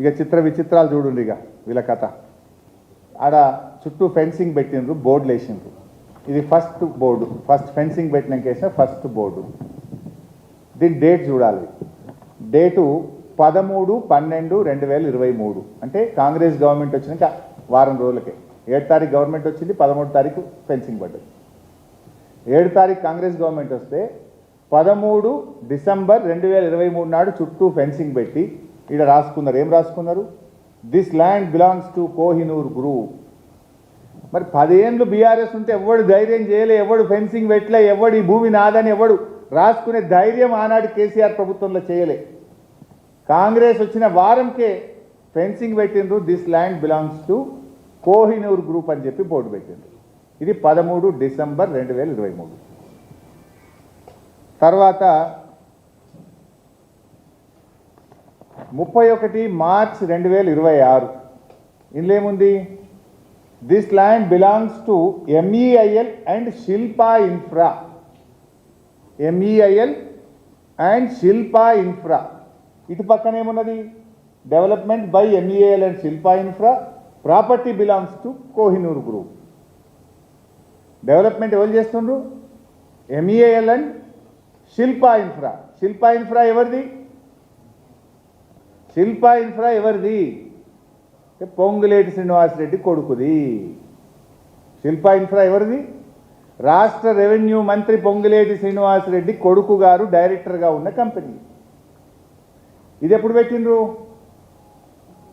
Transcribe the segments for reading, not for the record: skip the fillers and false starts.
ఇక చిత్ర విచిత్రాలు చూడండి ఇక వీళ్ళ కథ. ఆడ చుట్టూ ఫెన్సింగ్ పెట్టిండ్రు, బోర్డులు వేసిండ్రు. ఇది ఫస్ట్ బోర్డు, ఫస్ట్ ఫెన్సింగ్ పెట్టినాక వేసిన ఫస్ట్ బోర్డు. దీని డేట్ చూడాలి. డేటు 13/12/2023. అంటే కాంగ్రెస్ గవర్నమెంట్ వచ్చినాక వారం రోజులకే. 7 తారీఖు గవర్నమెంట్ వచ్చింది, 13 తారీఖు ఫెన్సింగ్ పడ్డది. 7 తారీఖు కాంగ్రెస్ గవర్నమెంట్ వస్తే 13 డిసెంబర్ 2023 నాడు చుట్టూ ఫెన్సింగ్ పెట్టి ఇక్కడ రాసుకున్నారు. ఏం రాసుకున్నారు? This land belongs to Kohinoor group. మరి 10 ఏళ్ళు బీఆర్ఎస్ ఉంటే ఎవడు ధైర్యం చేయలే, ఎవడు ఫెన్సింగ్ పెట్టలే, ఎవడు ఈ భూమి నాదని ఎవడు రాసుకునే ధైర్యం ఆనాడు కేసీఆర్ ప్రభుత్వంలో చేయలే. కాంగ్రెస్ వచ్చిన వారంకే ఫెన్సింగ్ పెట్టిండ్రు. This land belongs to Kohinoor group అని చెప్పి బోర్డు పెట్టిండ్రు. ఇది 13 డిసెంబర్ 2023. తర్వాత 31 మార్చ్ 2026 ఇందులో ఏముంది? This land belongs to MEIL and Shilpa infra. MEIL and Shilpa infra. ఇటు పక్కన ఏమున్నది? Development by MEIL and Shilpa infra. Property belongs to Kohinoor group. Development ఎవరు చేస్తుండ్రు? MEIL and Shilpa infra. Shilpa infra ఎవరిది? శిల్పా ఇన్ఫ్రా ఎవరిది? పొంగులేటి శ్రీనివాసరెడ్డి కొడుకుది. శిల్పా ఇన్ఫ్రా ఎవరిది? రాష్ట్ర రెవెన్యూ మంత్రి పొంగులేటి శ్రీనివాసరెడ్డి కొడుకు గారు డైరెక్టర్గా ఉన్న కంపెనీ. ఇది ఎప్పుడు పెట్టిండ్రు?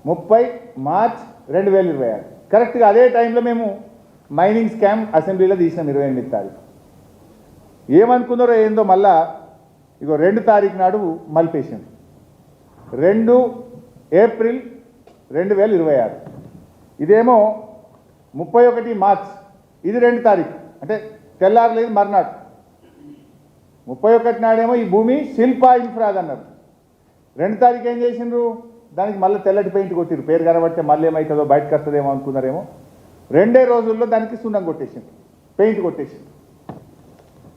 30 మార్చ్ 2026. కరెక్ట్గా అదే టైంలో మేము మైనింగ్ స్కామ్ అసెంబ్లీలో తీసినాం 28 తారీఖు. ఏమనుకున్నారో ఏందో మళ్ళా ఇగో 2 తారీఖు నాడు మలిపేసింది. 2 ఏప్రిల్ 2026. ఇదేమో 31 మార్చ్. ఇది 2 తారీఖు అంటే తెల్లారలేదు మర్నాడు. 31 నాడేమో ఈ భూమి శిల్పా ఇన్ఫ్రాద్ అన్నారు. 2 తారీఖు ఏం చేసిండ్రు? దానికి మళ్ళీ తెల్లటి పెయింట్ కొట్టిరు. పేరు కనబడితే మళ్ళీ ఏమవుతుందో బయటకు వస్తుందేమో అనుకున్నారేమో. 2 రోజుల్లో దానికి సున్నం కొట్టేసింది, పెయింట్ కొట్టేసింది.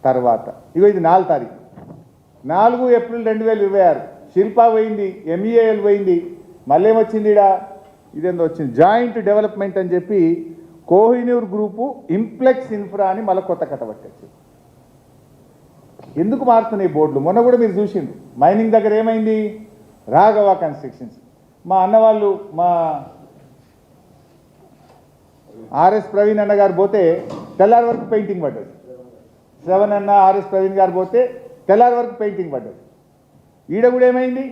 తర్వాత ఇగో ఇది 4 తారీఖు 4 ఏప్రిల్ 2026 శిల్పా పోయింది, MEIL పోయింది. మళ్ళీ ఏమొచ్చింది? ఇదేందో వచ్చింది జాయింట్ డెవలప్మెంట్ అని చెప్పి కోహినూర్ గ్రూపు ఇంప్లెక్స్ ఇన్ఫ్రా అని మళ్ళీ కొత్త కథ పట్టచ్చు. ఎందుకు మారుతున్నాయి బోర్డులు? మొన్న కూడా మీరు చూసిండ్రు మైనింగ్ దగ్గర ఏమైంది? రాఘవ కన్స్ట్రక్షన్స్. మా అన్నవాళ్ళు మా RS ప్రవీణ్ అన్న గారు పోతే తెల్లారి వరకు పెయింటింగ్ పడ్డది. 7 అన్న RS ప్రవీణ్ గారు పోతే తెల్లారి వరకు పెయింటింగ్ పడ్డది. ఈడ కూడా ఏమైంది?